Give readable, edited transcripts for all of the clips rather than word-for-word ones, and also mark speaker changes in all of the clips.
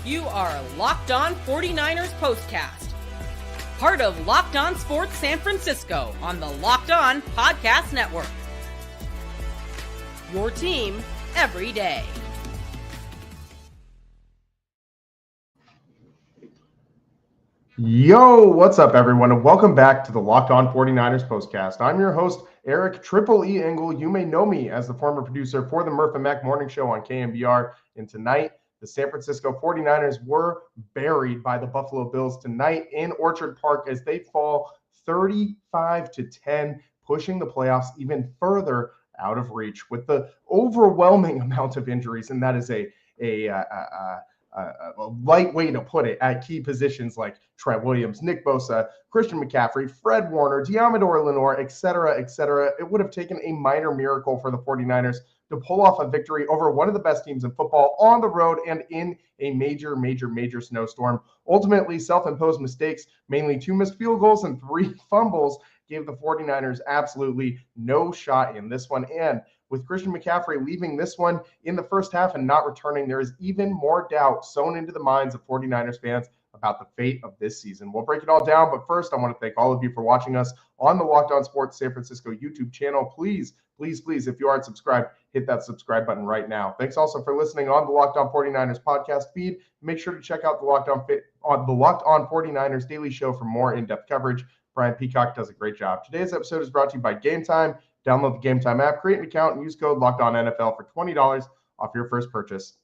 Speaker 1: You are Locked On 49ers POSTCAST, part of Locked On Sports San Francisco on the Locked On Podcast Network. Your team every day.
Speaker 2: Yo, what's up, everyone, and welcome back to the Locked On 49ers POSTCAST. I'm your host, Eric Triple E Engel. You may know me as the former producer for the Murph and Mac Morning Show on KMBR. And tonight, the San Francisco 49ers were buried by the Buffalo Bills tonight in Orchard Park as they fall 35-10, pushing the playoffs even further out of reach with the overwhelming amount of injuries. And that is a light way to put it at key positions like Trent Williams, Nick Bosa, Christian McCaffrey, Fred Warner, Deommodore Lenoir, etc., etc. It would have taken a minor miracle for the 49ers to pull off a victory over one of the best teams in football on the road and in a major snowstorm. Ultimately, self-imposed mistakes, mainly 2 missed field goals and 3 fumbles, gave the 49ers absolutely no shot in this one. And with Christian McCaffrey leaving this one in the first half and not returning, there is even more doubt sown into the minds of 49ers fans about the fate of this season. We'll break it all down, but first, I want to thank all of you for watching us on the Locked On Sports San Francisco YouTube channel. Please, if you aren't subscribed, hit that subscribe button right now. Thanks also for listening on the Locked On 49ers podcast feed. Make sure to check out the Locked On 49ers daily show for more in-depth coverage. Brian Peacock does a great job. Today's episode is brought to you by Game Time. Download the Game Time app, create an account, and use code LOCKEDONNFL for $20 off your first purchase.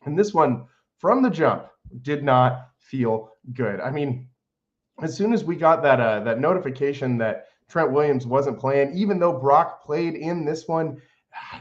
Speaker 2: And this one, from the jump, did not feel good. I mean, as soon as we got that notification that Trent Williams wasn't playing, even though Brock played in this one,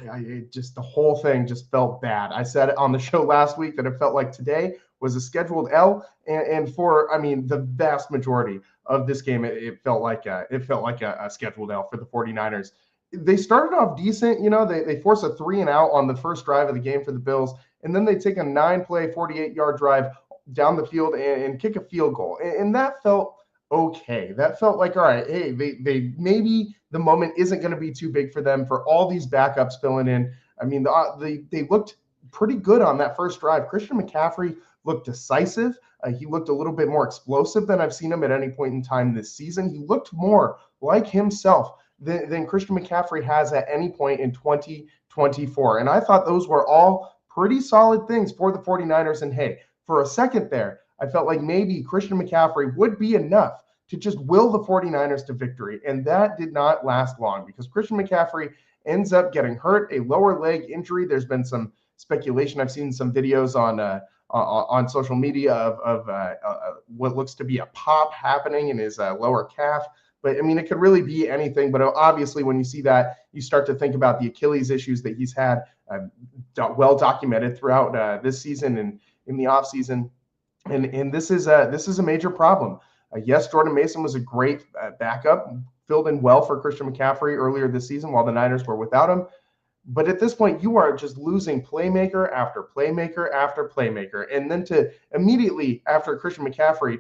Speaker 2: the whole thing just felt bad. I said it on the show last week that it felt like today was a scheduled L, and for the vast majority of this game, it felt like a scheduled L for the 49ers. They started off decent, they force a 3 and out on the first drive of the game for the Bills, and then they take a 9-play, 48-yard drive down the field and kick a field goal, and that felt okay. That felt like, all right, hey, they maybe the moment isn't going to be too big for them for all these backups filling in. I mean, they looked pretty good on that first drive. Christian McCaffrey looked decisive. He looked a little bit more explosive than I've seen him at any point in time this season. He looked more like himself than Christian McCaffrey has at any point in 2024. And I thought those were all pretty solid things for the 49ers. And hey, for a second there, I felt like maybe Christian McCaffrey would be enough to just will the 49ers to victory. And that did not last long because Christian McCaffrey ends up getting hurt, a lower leg injury. There's been some speculation. I've seen some videos on social media of what looks to be a pop happening in his lower calf. But I mean, it could really be anything. But obviously, when you see that, you start to think about the Achilles issues that he's had well documented throughout this season and in the offseason. And this is a major problem. Yes, Jordan Mason was a great backup, filled in well for Christian McCaffrey earlier this season while the Niners were without him. But at this point, you are just losing playmaker after playmaker after playmaker. And then to immediately after Christian McCaffrey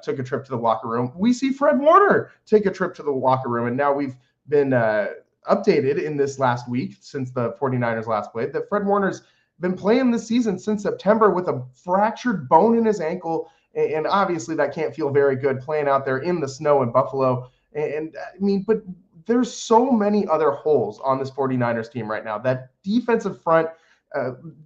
Speaker 2: took a trip to the locker room, we see Fred Warner take a trip to the locker room. And now we've been updated in this last week since the 49ers last played that Fred Warner's been playing this season since September with a fractured bone in his ankle. And obviously that can't feel very good playing out there in the snow in Buffalo. And I mean, but there's so many other holes on this 49ers team right now. That defensive front,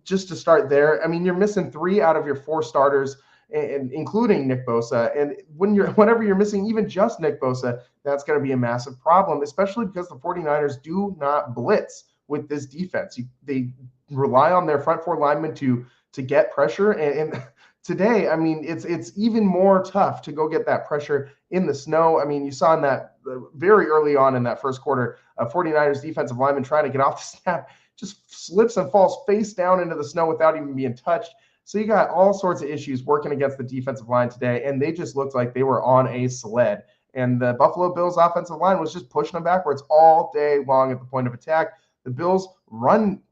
Speaker 2: just to start there, I mean, you're missing 3 out of your 4 starters, and including Nick Bosa. And whenever you're missing even just Nick Bosa, that's going to be a massive problem, especially because the 49ers do not blitz with this defense. They rely on their front 4 linemen to get pressure. And today, I mean, it's even more tough to go get that pressure in the snow. I mean, you saw in that very early on in that first quarter, 49ers defensive lineman trying to get off the snap, just slips and falls face down into the snow without even being touched. So you got all sorts of issues working against the defensive line today, and they just looked like they were on a sled. And the Buffalo Bills offensive line was just pushing them backwards all day long at the point of attack. The Bills' run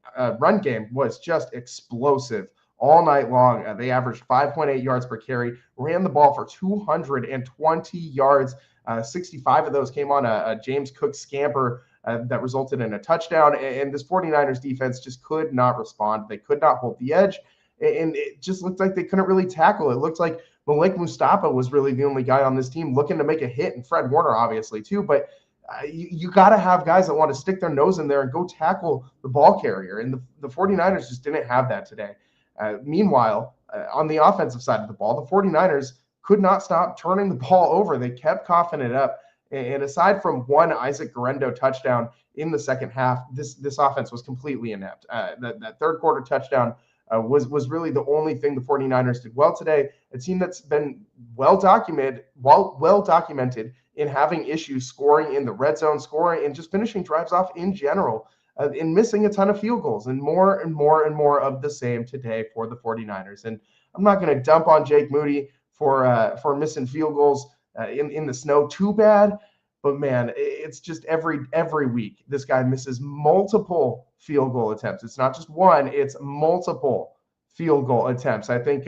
Speaker 2: game was just explosive all night long. They averaged 5.8 yards per carry, ran the ball for 220 yards. 65 of those came on a James Cook scamper that resulted in a touchdown. And this 49ers defense just could not respond. They could not hold the edge. and it just looked like they couldn't really tackle. It looked like Malik Mustafa was really the only guy on this team looking to make a hit, and Fred Warner obviously too, but you got to have guys that want to stick their nose in there and go tackle the ball carrier, and the 49ers just didn't have that today. Meanwhile, on the offensive side of the ball, the 49ers could not stop turning the ball over. They kept coughing it up. And aside from one Isaac Guerendo touchdown in the second half, this offense was completely inept. That third quarter touchdown was really the only thing the 49ers did well today. A team that's been well documented in having issues scoring in the red zone, scoring and just finishing drives off in general, and missing a ton of field goals, and more and more and more of the same today for the 49ers. And I'm not going to dump on Jake Moody for missing field goals in the snow too bad, but man, it's just every week this guy misses multiple field goal attempts. It's not just one, it's multiple field goal attempts. I think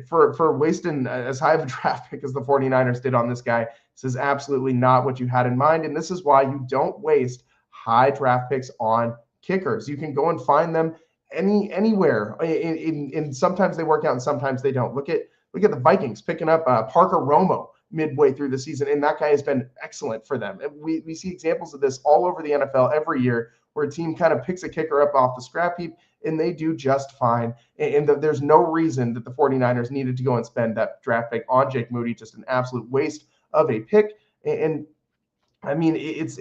Speaker 2: for wasting as high of a draft pick as the 49ers did on this guy, this is absolutely not what you had in mind, and this is why you don't waste high draft picks on kickers. You can go and find them anywhere, and sometimes they work out and sometimes they don't. Look at the Vikings picking up Parker Romo midway through the season, and that guy has been excellent for them. And we see examples of this all over the NFL every year, where a team kind of picks a kicker up off the scrap heap and they do just fine. And there's no reason that the 49ers needed to go and spend that draft pick on Jake Moody. Just an absolute waste of a pick. And I mean, it's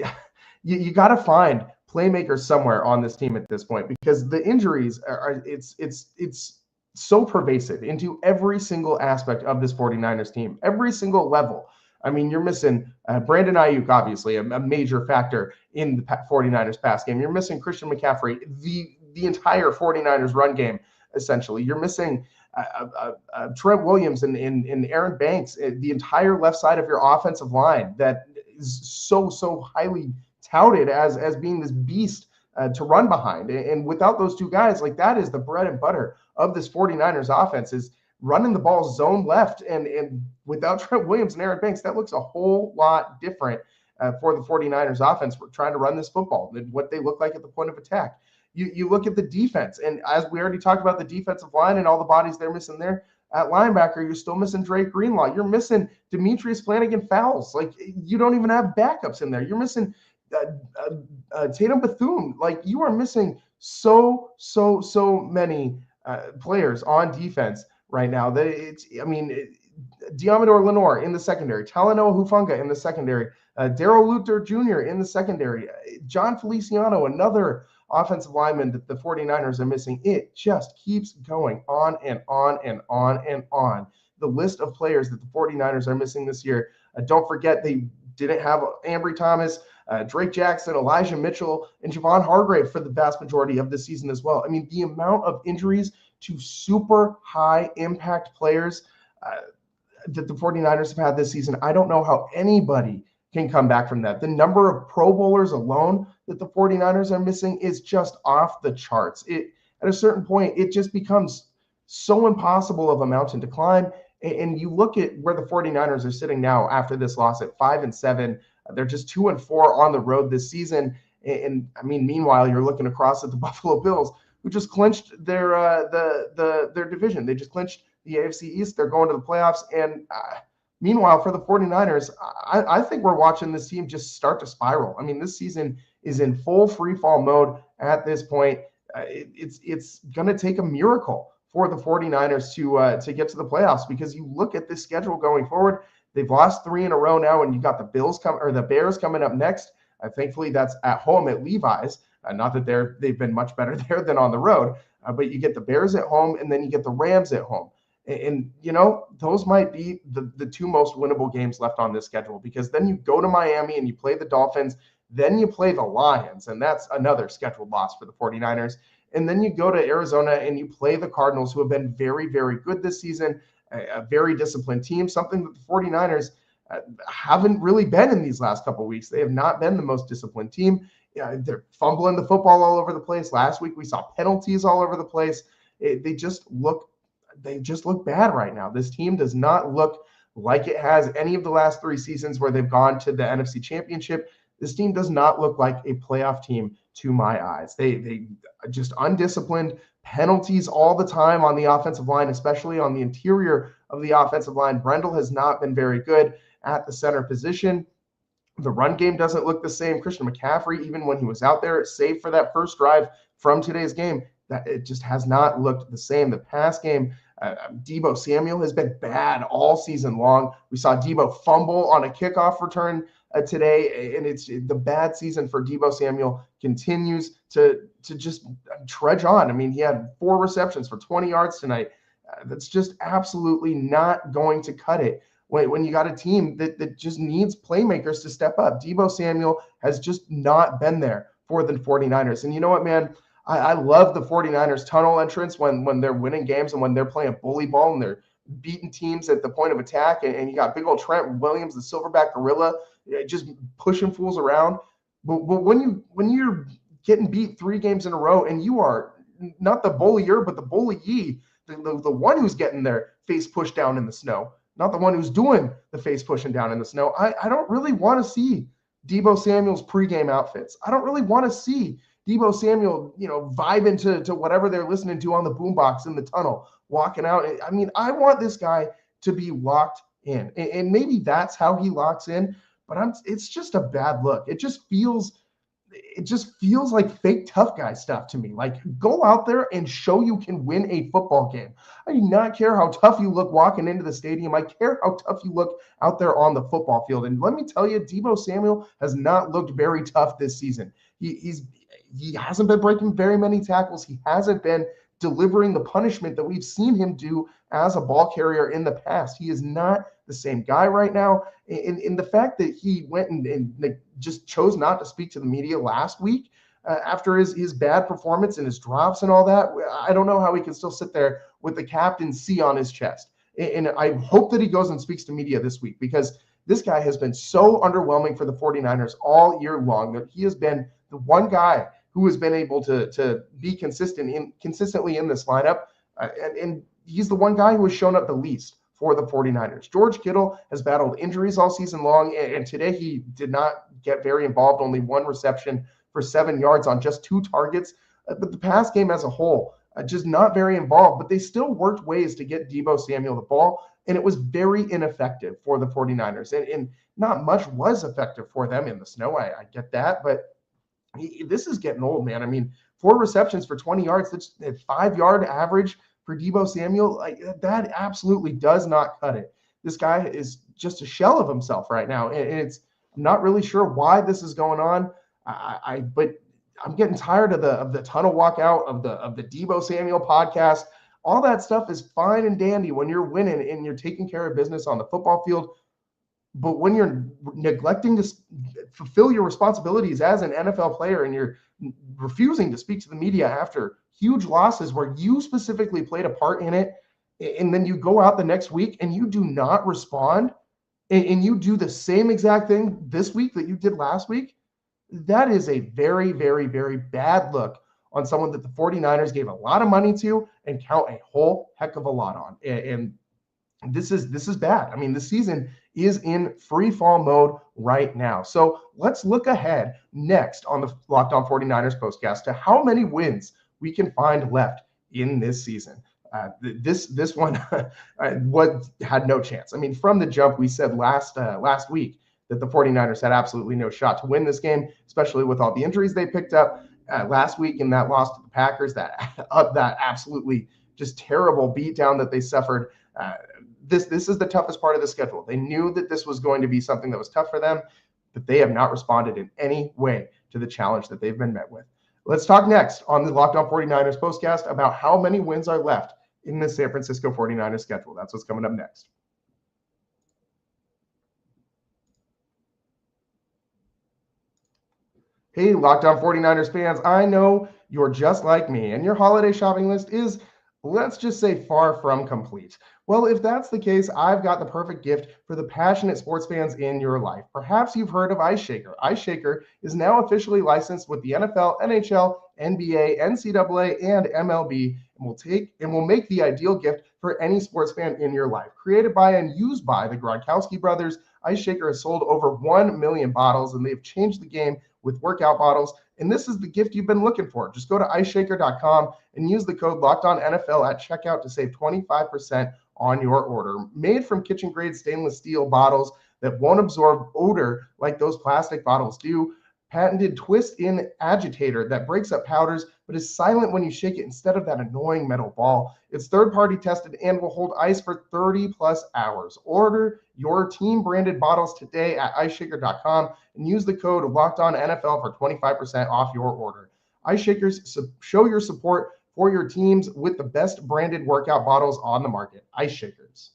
Speaker 2: you got to find playmakers somewhere on this team at this point, because the injuries it's so pervasive into every single aspect of this 49ers team, every single level. I mean, you're missing Brandon Ayuk, obviously, a major factor in the 49ers pass game. You're missing Christian McCaffrey, the entire 49ers run game, essentially. You're missing Trent Williams and Aaron Banks, the entire left side of your offensive line that is so highly touted as being this beast to run behind. And without those two guys, like, that is the bread and butter of this 49ers offense, is running the ball zone left. And without Trent Williams and Aaron Banks, that looks a whole lot different for the 49ers offense. We're trying to run this football than what they look like at the point of attack. You look at the defense, and as we already talked about the defensive line and all the bodies they're missing there, at linebacker, you're still missing Drake Greenlaw. You're missing Demetrius Flanagan-Fowles. Like, you don't even have backups in there. You're missing Tatum Bethune. Like, you are missing so many players on defense right now that Diamador Lenore in the secondary, Talanoa Hufanga in the secondary, Darrell Luther Jr. in the secondary, John Feliciano, another offensive lineman that the 49ers are missing. It just keeps going on and on and on and on. The list of players that the 49ers are missing this year. Don't forget, they didn't have Ambry Thomas, Drake Jackson, Elijah Mitchell, and Javon Hargrave for the vast majority of the season as well. I mean, the amount of injuries to super high impact players that the 49ers have had this season, I don't know how anybody can come back from that. The number of Pro Bowlers alone that the 49ers are missing is just off the charts. At a certain point, it just becomes so impossible of a mountain to climb. And you look at where the 49ers are sitting now after this loss at 5-7. They're just 2-4 on the road this season. And I mean, meanwhile, you're looking across at the Buffalo Bills, who just clinched their division. They just clinched the AFC East. They're going to the playoffs. And meanwhile, for the 49ers, I think we're watching this team just start to spiral. I mean, this season is in full free fall mode at this point. It's going to take a miracle for the 49ers to get to the playoffs, because you look at this schedule going forward. They've lost 3 in a row now, and you got the Bears coming up next. Thankfully, that's at home at Levi's. Not that they've been much better there than on the road, but you get the Bears at home, and then you get the Rams at home. And those might be the two most winnable games left on this schedule, because then you go to Miami and you play the Dolphins, then you play the Lions, and that's another scheduled loss for the 49ers. And then you go to Arizona and you play the Cardinals, who have been very, very good this season, a very disciplined team, something that the 49ers haven't really been in these last couple of weeks. They have not been the most disciplined team. They're fumbling the football all over the place. Last week we saw penalties all over the place. They just look bad right now. This team does not look like it has any of the last 3 seasons where they've gone to the NFC Championship. This team does not look like a playoff team to my eyes. They are just undisciplined, penalties all the time on the offensive line, especially on the interior of the offensive line. Brendel has not been very good at the center position. The run game doesn't look the same. Christian McCaffrey, even when he was out there, save for that first drive from today's game, that it just has not looked the same. The pass game, Deebo Samuel has been bad all season long. We saw Deebo fumble on a kickoff return today, and it's the bad season for Deebo Samuel continues to just trudge on. I mean, he had 4 receptions for 20 yards tonight. That's just absolutely not going to cut it when you got a team that just needs playmakers to step up. Deebo Samuel has just not been there for the 49ers. And you know what, man? I love the 49ers tunnel entrance when they're winning games and when they're playing bully ball and they're beating teams at the point of attack. And you got big old Trent Williams, the silverback gorilla, just pushing fools around. But when you're getting beat 3 games in a row and you are not the bullier, but the bullyee, the one who's getting their face pushed down in the snow, not the one who's doing the face pushing down in the snow. I don't really want to see Deebo Samuel's pregame outfits. I don't really want to see Deebo Samuel, vibing to whatever they're listening to on the boombox in the tunnel, walking out. I mean, I want this guy to be locked in. And maybe that's how he locks in, but it's just a bad look. It just feels like fake tough guy stuff to me. Like, go out there and show you can win a football game. I do not care how tough you look walking into the stadium. I care how tough you look out there on the football field. And let me tell you, Deebo Samuel has not looked very tough this season. He hasn't been breaking very many tackles. He hasn't been delivering the punishment that we've seen him do as a ball carrier in the past. He is not the same guy right now. In the fact that he went and just chose not to speak to the media last week after his bad performance and his drops and all that, I don't know how he can still sit there with the captain C on his chest. And I hope that he goes and speaks to media this week, because this guy has been so underwhelming for the 49ers all year long that he has been the one guy who has been able to be consistently in this lineup. And he's the one guy who has shown up the least for the 49ers. George Kittle has battled injuries all season long, and today he did not get very involved, only 1 reception for 7 yards on just 2 targets. But the pass game as a whole, just not very involved, but they still worked ways to get Deebo Samuel the ball, and it was very ineffective for the 49ers. And not much was effective for them in the snow. I get that, but this is getting old, man. I mean, 4 receptions for 20 yards, that's a 5-yard average for Deebo Samuel. Like, that absolutely does not cut it. This guy is just a shell of himself right now. And I'm not really sure why this is going on. But I'm getting tired of the tunnel walkout, of the Deebo Samuel podcast. All that stuff is fine and dandy when you're winning and you're taking care of business on the football field. But when you're neglecting to fulfill your responsibilities as an NFL player and you're refusing to speak to the media after huge losses where you specifically played a part in it, and then you go out the next week and you do not respond, and you do the same exact thing this week that you did last week, that is a very, very, very bad look on someone that the 49ers gave a lot of money to and count a whole heck of a lot on. And this is bad. I mean, the season is in free fall mode right now. So let's look ahead next on the Locked On 49ers postcast to how many wins we can find left in this season. This one had no chance. I mean, from the jump, we said last week that the 49ers had absolutely no shot to win this game, especially with all the injuries they picked up last week in that loss to the Packers, that absolutely just terrible beatdown that they suffered. This is the toughest part of the schedule. They knew that this was going to be something that was tough for them, but they have not responded in any way to the challenge that they've been met with. Let's talk next on the Locked On 49ers postcast about how many wins are left in the San Francisco 49ers schedule. That's what's coming up next. Hey, Locked On 49ers fans, I know you're just like me, and your holiday shopping list is, let's just say, far from complete. Well, if that's the case, I've got the perfect gift for the passionate sports fans in your life. Perhaps you've heard of IceShaker. IceShaker is now officially licensed with the NFL, NHL, NBA, NCAA, and MLB, and will make the ideal gift for any sports fan in your life. Created by and used by the Gronkowski brothers, IceShaker has sold over 1 million bottles, and they've changed the game with workout bottles And this is the gift you've been looking for. Just go to IceShaker.com and use the code LOCKEDONNFL at checkout to save 25% on your order. Made from kitchen-grade stainless steel bottles that won't absorb odor like those plastic bottles do. Patented twist-in agitator that breaks up powders but is silent when you shake it instead of that annoying metal ball. It's third-party tested and will hold ice for 30-plus hours. Order your team-branded bottles today at IceShaker.com and use the code LOCKEDONNFL for 25% off your order. IceShakers, show your support for your teams with the best branded workout bottles on the market. IceShakers.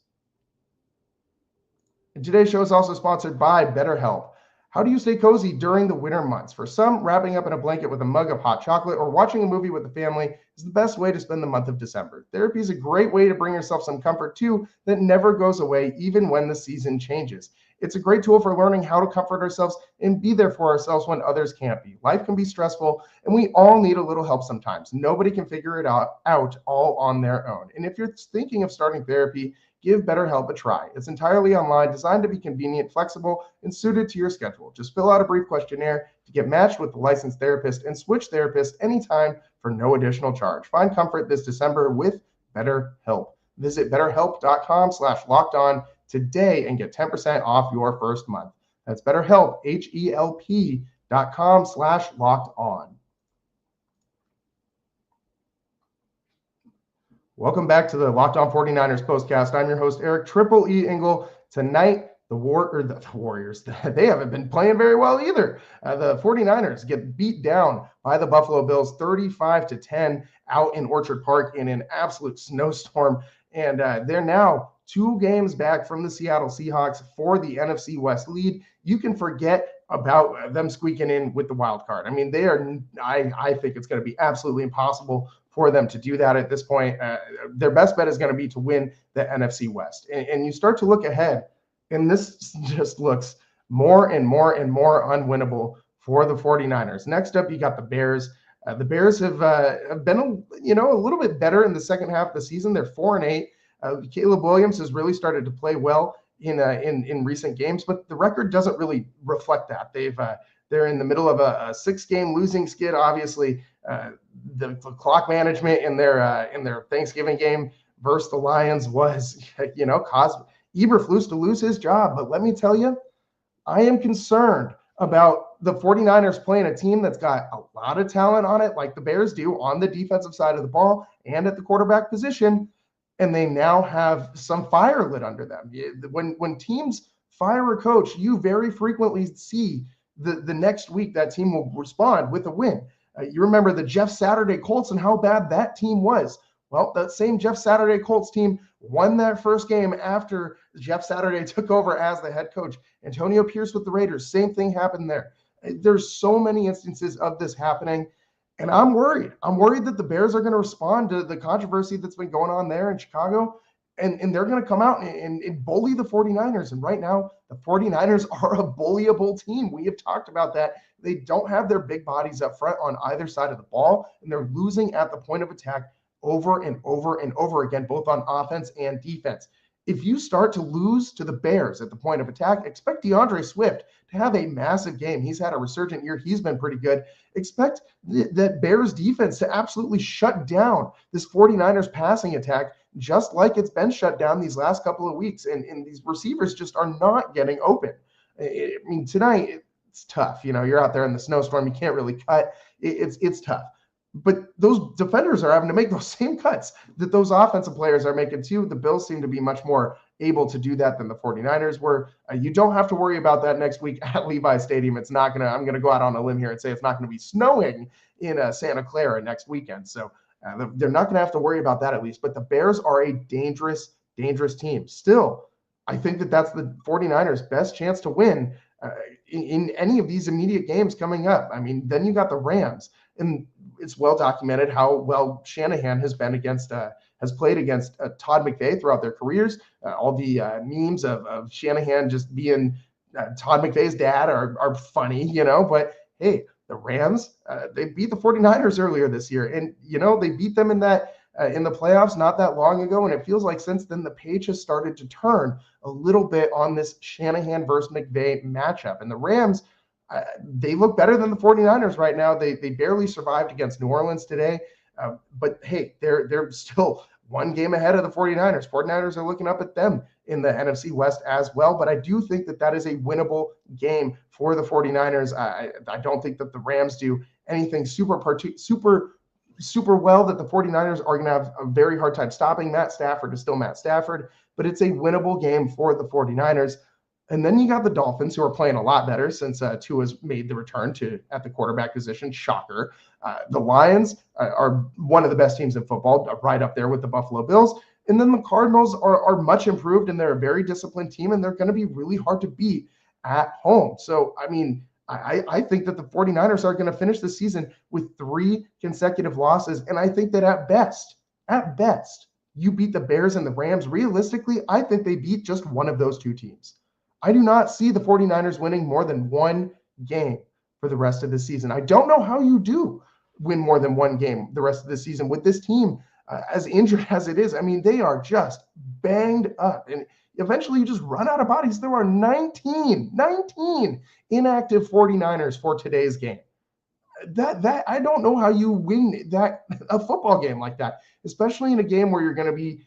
Speaker 2: And today's show is also sponsored by BetterHelp. How do you stay cozy during the winter months? For some, wrapping up in a blanket with a mug of hot chocolate or watching a movie with the family is the best way to spend the month of December. Therapy is a great way to bring yourself some comfort too that never goes away even when the season changes. It's a great tool for learning how to comfort ourselves and be there for ourselves when others can't be. Life can be stressful and we all need a little help sometimes. Nobody can figure it out all on their own. And if you're thinking of starting therapy, give BetterHelp a try. It's entirely online, designed to be convenient, flexible, and suited to your schedule. Just fill out a brief questionnaire to get matched with a licensed therapist and switch therapists anytime for no additional charge. Find comfort this December with BetterHelp. Visit betterhelp.com/lockedon today and get 10% off your first month. That's BetterHelp, HELP.com/lockedon. Welcome back to the Locked On 49ers postcast. I'm your host, Eric Triple E Engel. Tonight, the Warriors, they haven't been playing very well either. The 49ers get beat down by the Buffalo Bills 35-10 out in Orchard Park in an absolute snowstorm. And they're now 2 games back from the Seattle Seahawks for the NFC West lead. You can forget about them squeaking in with the wild card. I mean, I think it's going to be absolutely impossible for them to do that at this point. Their best bet is going to be to win the NFC West. And you start to look ahead, and this just looks more and more and more unwinnable for the 49ers. Next up, you got the Bears. The Bears have been a little bit better in the second half of the season. They're 4-8. Caleb Williams has really started to play well in recent games, but the record doesn't really reflect that. They're in the middle of a 6-game losing skid. Obviously, the clock management in their Thanksgiving game versus the Lions was, caused Eberflus to lose his job. But let me tell you, I am concerned about the 49ers playing a team that's got a lot of talent on it, like the Bears do on the defensive side of the ball and at the quarterback position. And they now have some fire lit under them. When teams fire a coach, you very frequently see the next week that team will respond with a win. You remember the Jeff Saturday Colts and how bad that team was. Well, that same Jeff Saturday Colts team won that first game after Jeff Saturday took over as the head coach. Antonio Pierce with the Raiders, same thing happened there. There's so many instances of this happening. And I'm worried. I'm worried that the Bears are going to respond to the controversy that's been going on there in Chicago, and they're going to come out and bully the 49ers. And right now, the 49ers are a bullyable team. We have talked about that. They don't have their big bodies up front on either side of the ball, and they're losing at the point of attack over and over and over again, both on offense and defense. If you start to lose to the Bears at the point of attack, expect DeAndre Swift to have a massive game. He's had a resurgent year. He's been pretty good. Expect that Bears defense to absolutely shut down this 49ers passing attack, just like it's been shut down these last couple of weeks. And these receivers just are not getting open. I mean, tonight, it's tough. You're out there in the snowstorm. You can't really cut. It's tough. But those defenders are having to make those same cuts that those offensive players are making too. The Bills seem to be much more able to do that than the 49ers were. You don't have to worry about that next week at Levi Stadium. I'm going to go out on a limb here and say it's not going to be snowing in Santa Clara next weekend. So they're not going to have to worry about that at least. But the Bears are a dangerous, dangerous team. Still, I think that's the 49ers' best chance to win in any of these immediate games coming up. I mean, then you got the Rams, and it's well documented how well Shanahan has played against Todd McVay throughout their careers. All the memes of Shanahan just being Todd McVay's dad are funny, but hey, the Rams, they beat the 49ers earlier this year, and they beat them in the playoffs not that long ago, and it feels like since then the page has started to turn a little bit on this Shanahan versus McVay matchup. And the Rams, They look better than the 49ers right now. They barely survived against New Orleans today. But hey, they're still one game ahead of the 49ers. 49ers are looking up at them in the NFC West as well. But I do think that is a winnable game for the 49ers. I don't think that the Rams do anything super well, that the 49ers are going to have a very hard time stopping. Matt Stafford is still Matt Stafford, but it's a winnable game for the 49ers. And then you got the Dolphins, who are playing a lot better since Tua's made the return at the quarterback position. Shocker. The Lions are one of the best teams in football, right up there with the Buffalo Bills. And then the Cardinals are much improved, and they're a very disciplined team, and they're going to be really hard to beat at home. So, I mean, I think that the 49ers are going to finish the season with 3 consecutive losses. And I think that at best, you beat the Bears and the Rams. Realistically, I think they beat just one of those 2 teams. I do not see the 49ers winning more than 1 game for the rest of the season. I don't know how you do win more than 1 game the rest of the season with this team as injured as it is. I mean, they are just banged up, and eventually you just run out of bodies. There are 19 inactive 49ers for today's game. That I don't know how you win a football game like that, especially in a game where you're going to be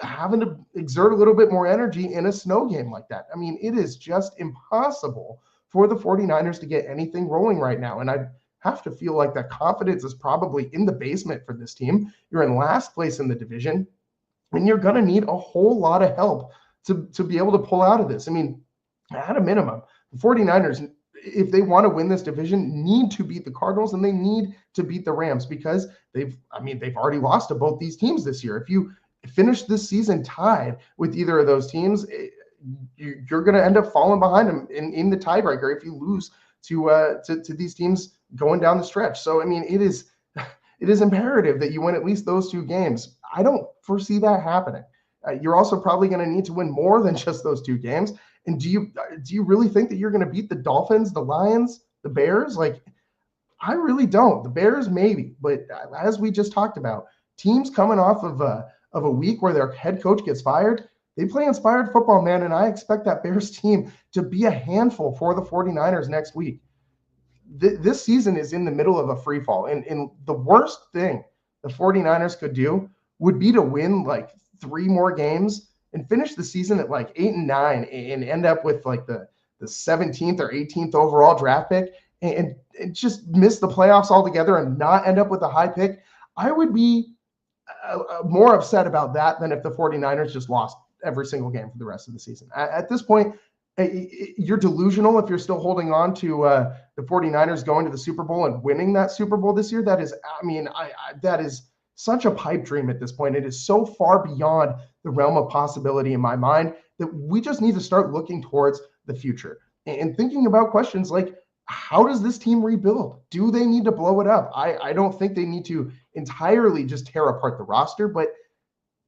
Speaker 2: having to exert a little bit more energy in a snow game like that. I mean, it is just impossible for the 49ers to get anything rolling right now. And I have to feel like that confidence is probably in the basement for this team. You're in last place in the division, and you're going to need a whole lot of help to be able to pull out of this. I mean, at a minimum, the 49ers, if they want to win this division, need to beat the Cardinals, and they need to beat the Rams, because they've already lost to both these teams this year. If you finish this season tied with either of those teams, you're going to end up falling behind them in the tiebreaker if you lose to these teams going down the stretch. So, I mean, it is imperative that you win at least those 2 games. I don't foresee that happening. You're also probably going to need to win more than just those 2 games. And do you really think that you're going to beat the Dolphins, the Lions, the Bears? Like, I really don't. The Bears maybe, but as we just talked about, teams coming off of a week where their head coach gets fired, they play inspired football, man, and I expect that Bears team to be a handful for the 49ers next week. This season is in the middle of a free fall, and the worst thing the 49ers could do would be to win like 3 more games and finish the season at like 8-9 and end up with like the 17th or 18th overall draft pick and just miss the playoffs altogether and not end up with a high pick. I would be more upset about that than if the 49ers just lost every single game for the rest of the season. At this point, you're delusional if you're still holding on to the 49ers going to the Super Bowl and winning that Super Bowl this year. That is, that is such a pipe dream at this point. It is so far beyond the realm of possibility in my mind that we just need to start looking towards the future and thinking about questions like, how does this team rebuild? Do they need to blow it up? I don't think they need to entirely just tear apart the roster, but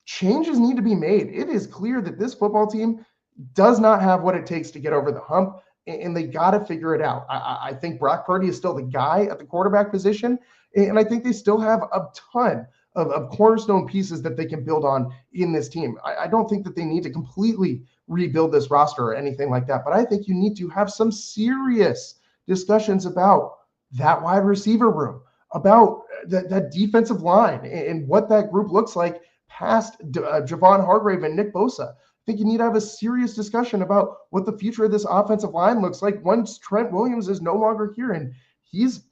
Speaker 2: changes need to be made. It is clear that this football team does not have what it takes to get over the hump, and they got to figure it out. I think Brock Purdy is still the guy at the quarterback position, and I think they still have a ton of cornerstone pieces that they can build on in this team. I don't think that they need to completely rebuild this roster or anything like that, but I think you need to have some serious discussions about that wide receiver room, about that defensive line and what that group looks like past Javon Hargrave and Nick Bosa. I think you need to have a serious discussion about what the future of this offensive line looks like once Trent Williams is no longer here, and he's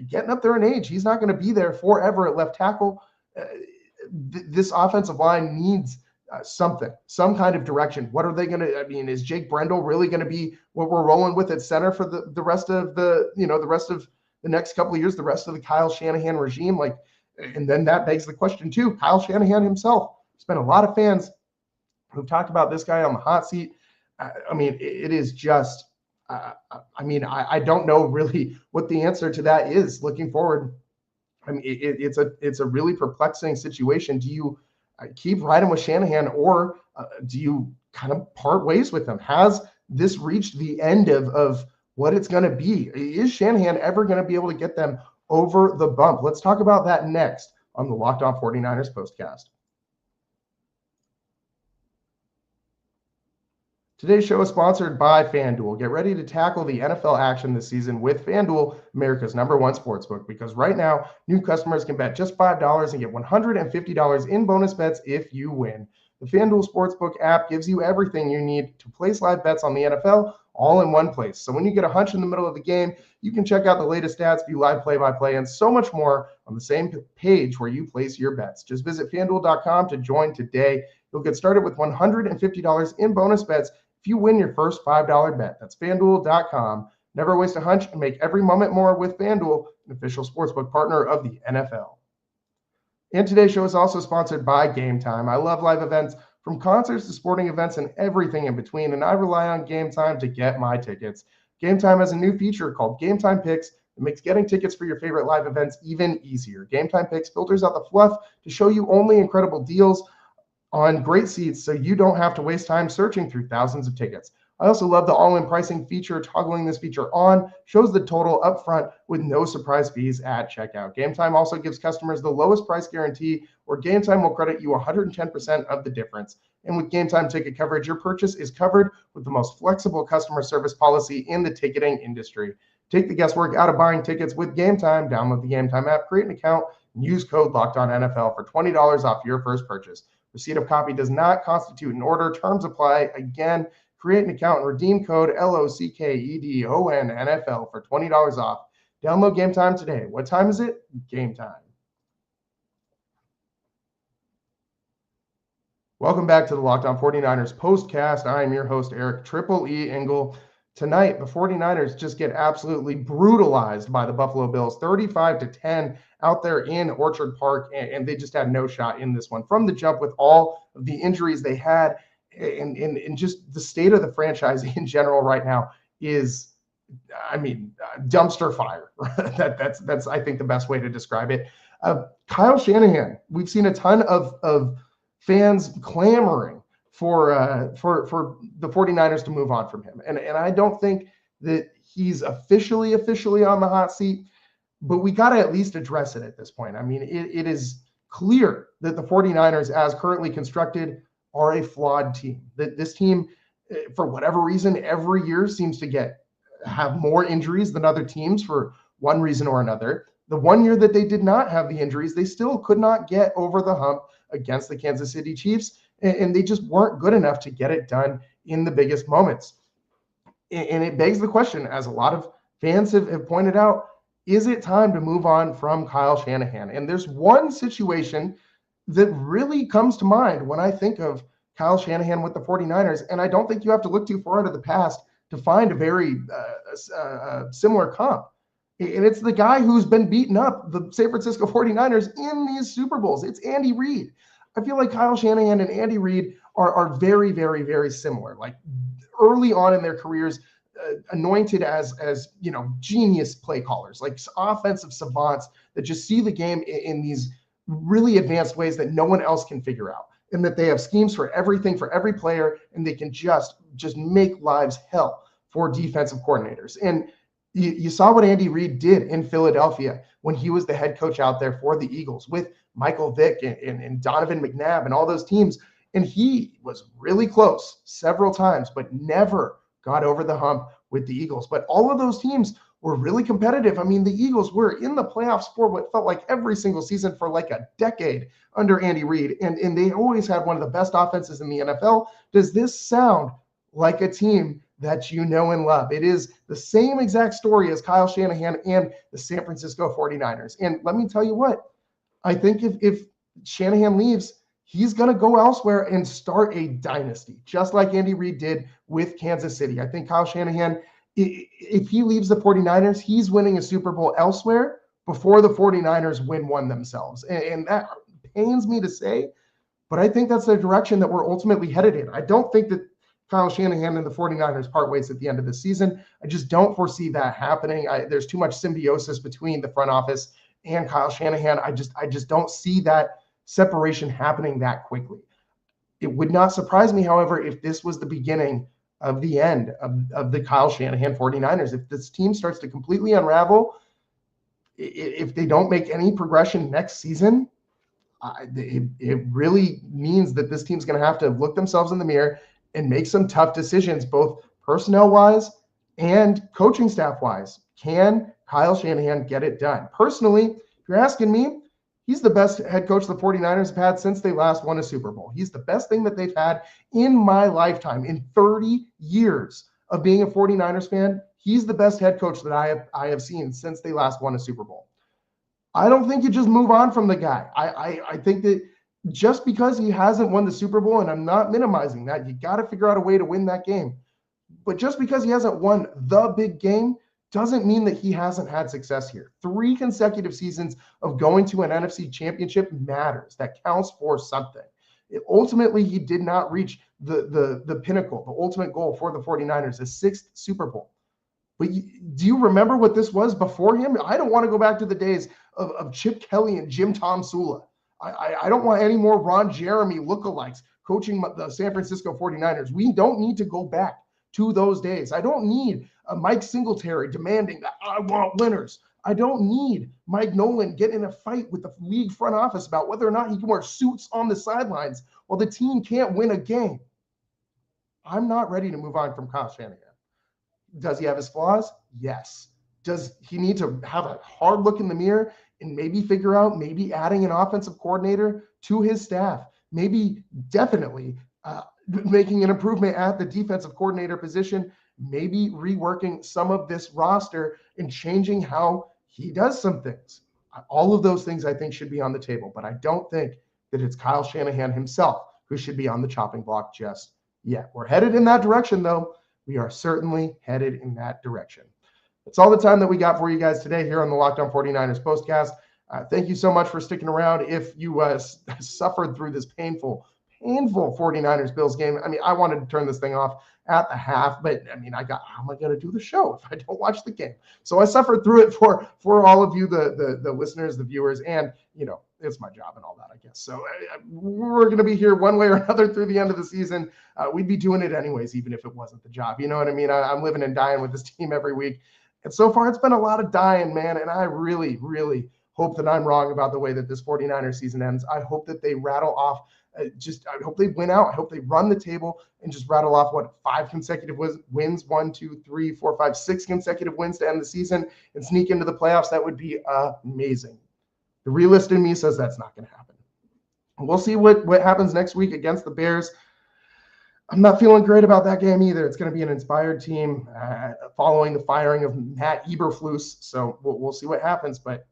Speaker 2: getting up there in age. He's not going to be there forever at left tackle. This offensive line needs some kind of direction. What are they going to, is Jake Brendel really going to be what we're rolling with at center for the rest of the rest of the next couple of years, the rest of the Kyle Shanahan regime? Like, and then that begs the question too, Kyle Shanahan himself. There's been a lot of fans who've talked about this guy on the hot seat. It is just, I don't know really what the answer to that is looking forward. It's a really perplexing situation. Do you keep riding with Shanahan, or do you kind of part ways with him? Has this reached the end of what it's going to be? Is Shanahan ever going to be able to get them over the bump? Let's talk about that next on the Locked On 49ers postcast. Today's show is sponsored by FanDuel. Get ready to tackle the NFL action this season with FanDuel, America's #1 sportsbook, because right now, new customers can bet just $5 and get $150 in bonus bets if you win. The FanDuel Sportsbook app gives you everything you need to place live bets on the NFL all in one place. So when you get a hunch in the middle of the game, you can check out the latest stats, view live play-by-play, and so much more on the same page where you place your bets. Just visit FanDuel.com to join today. You'll get started with $150 in bonus bets if you win your first $5 bet. That's FanDuel.com. Never waste a hunch and make every moment more with FanDuel, an official sportsbook partner of the NFL. And today's show is also sponsored by Game Time. I love live events, from concerts to sporting events and everything in between, and I rely on Game Time to get my tickets. Game Time has a new feature called Game Time Picks that makes getting tickets for your favorite live events even easier. Game Time Picks filters out the fluff to show you only incredible deals on great seats, so you don't have to waste time searching through thousands of tickets. I also love the all-in pricing feature. Toggling this feature on shows the total up front with no surprise fees at checkout. Game Time also gives customers the lowest price guarantee, where Game Time will credit you 110% of the difference. And with Game Time ticket coverage, your purchase is covered with the most flexible customer service policy in the ticketing industry. Take the guesswork out of buying tickets with Game Time. Download the Game Time app, create an account, and use code LOCKEDONNFL for $20 off your first purchase. Receipt of copy does not constitute an order. Terms apply. Again, create an account and redeem code LOCKEDONNFL for $20 off. Download Game Time today. What time is it? Game time. Welcome back to the Locked On 49ers postcast. I am your host, Eric Triple E Engel. Tonight, the 49ers just get absolutely brutalized by the Buffalo Bills, 35-10 out there in Orchard Park, and they just had no shot in this one. From the jump, with all of the injuries they had, and just the state of the franchise in general right now is, dumpster fire. That's I think the best way to describe it. Kyle Shanahan, we've seen a ton of fans clamoring for the 49ers to move on from him. And I don't think that he's officially on the hot seat, but we got to at least address it at this point. I mean, it is clear that the 49ers, as currently constructed, are a flawed team. That this team, for whatever reason, every year seems to have more injuries than other teams for one reason or another. The one year that they did not have the injuries, they still could not get over the hump against the Kansas City Chiefs, and they just weren't good enough to get it done in the biggest moments. And it begs the question, as a lot of fans have pointed out, is it time to move on from Kyle Shanahan? And there's one situation that really comes to mind when I think of Kyle Shanahan with the 49ers, and I don't think you have to look too far into the past to find a very similar comp. And it's the guy who's been beating up the San Francisco 49ers in these Super Bowls. It's Andy Reid. I feel like Kyle Shanahan and Andy Reid are very, very, very similar. Like early on in their careers, anointed as genius play callers, like offensive savants that just see the game in these really advanced ways that no one else can figure out, and that they have schemes for everything, for every player, and they can just make lives hell for defensive coordinators. And you saw what Andy Reid did in Philadelphia when he was the head coach out there for the Eagles with Michael Vick and Donovan McNabb and all those teams. And he was really close several times, but never got over the hump with the Eagles. But all of those teams were really competitive. I mean, the Eagles were in the playoffs for what felt like every single season for like a decade under Andy Reid. And they always had one of the best offenses in the NFL. Does this sound like a team that you know and love? It is the same exact story as Kyle Shanahan and the San Francisco 49ers. And let me tell you what, I think if Shanahan leaves, he's going to go elsewhere and start a dynasty, just like Andy Reid did with Kansas City. I think Kyle Shanahan, if he leaves the 49ers, he's winning a Super Bowl elsewhere before the 49ers win one themselves. And that pains me to say, but I think that's the direction that we're ultimately headed in. I don't think that Kyle Shanahan and the 49ers part ways at the end of the season. I just don't foresee that happening. There's too much symbiosis between the front office and Kyle Shanahan. I just don't see that separation happening that quickly. It would not surprise me, however, if this was the beginning of the end of the Kyle Shanahan 49ers. If this team starts to completely unravel, if they don't make any progression next season, it really means that this team's going to have to look themselves in the mirror and make some tough decisions, both personnel-wise and coaching staff-wise. Can Kyle Shanahan get it done? Personally, if you're asking me, he's the best head coach the 49ers have had since they last won a Super Bowl. He's the best thing that they've had in my lifetime. In 30 years of being a 49ers fan, he's the best head coach that I have seen since they last won a Super Bowl. I don't think you just move on from the guy. I think that just because he hasn't won the Super Bowl, and I'm not minimizing that, you got to figure out a way to win that game. But just because he hasn't won the big game doesn't mean that he hasn't had success here. 3 consecutive seasons of going to an NFC championship matters. That counts for something. Ultimately, he did not reach the pinnacle, the ultimate goal for the 49ers, a 6th Super Bowl. But do you remember what this was before him? I don't want to go back to the days of Chip Kelly and Jim Tom Sula. I don't want any more Ron Jeremy lookalikes coaching the San Francisco 49ers. We don't need to go back to those days. I don't need Mike Singletary demanding that I want winners. I don't need Mike Nolan getting in a fight with the league front office about whether or not he can wear suits on the sidelines while the team can't win a game. I'm not ready to move on from Kyle Shanahan. Does he have his flaws? Yes. Does he need to have a hard look in the mirror and maybe figure out maybe adding an offensive coordinator to his staff? Maybe definitely making an improvement at the defensive coordinator position, maybe reworking some of this roster and changing how he does some things. All of those things I think should be on the table, but I don't think that it's Kyle Shanahan himself who should be on the chopping block just yet. We're headed in that direction, though. We are certainly headed in that direction. That's all the time that we got for you guys today here on the Locked On 49ers postcast. Thank you so much for sticking around. If you suffered through this painful 49ers Bills game, I mean, I wanted to turn this thing off at the half, but I mean, how am I going to do the show if I don't watch the game? So I suffered through it for all of you, the listeners, the viewers, and it's my job and all that, I guess. So we're going to be here one way or another through the end of the season. We'd be doing it anyways, even if it wasn't the job. You know what I mean? I'm living and dying with this team every week. And so far, it's been a lot of dying, man. And I really, really hope that I'm wrong about the way that this 49ers season ends. I hope that they rattle off. I hope they win out. I hope they run the table and just rattle off 5 consecutive wins, 1, 2, 3, 4, 5, 6 consecutive wins to end the season and sneak into the playoffs. That would be amazing. The realist in me says that's not going to happen. We'll see what happens next week against the Bears. I'm not feeling great about that game either. It's going to be an inspired team following the firing of Matt Eberflus. So we'll see what happens. But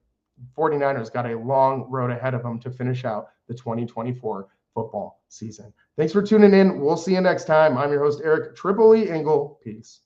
Speaker 2: 49ers got a long road ahead of them to finish out the 2024 football season. Thanks for tuning in. We'll see you next time. I'm your host, Eric Tripoli Engel. Peace.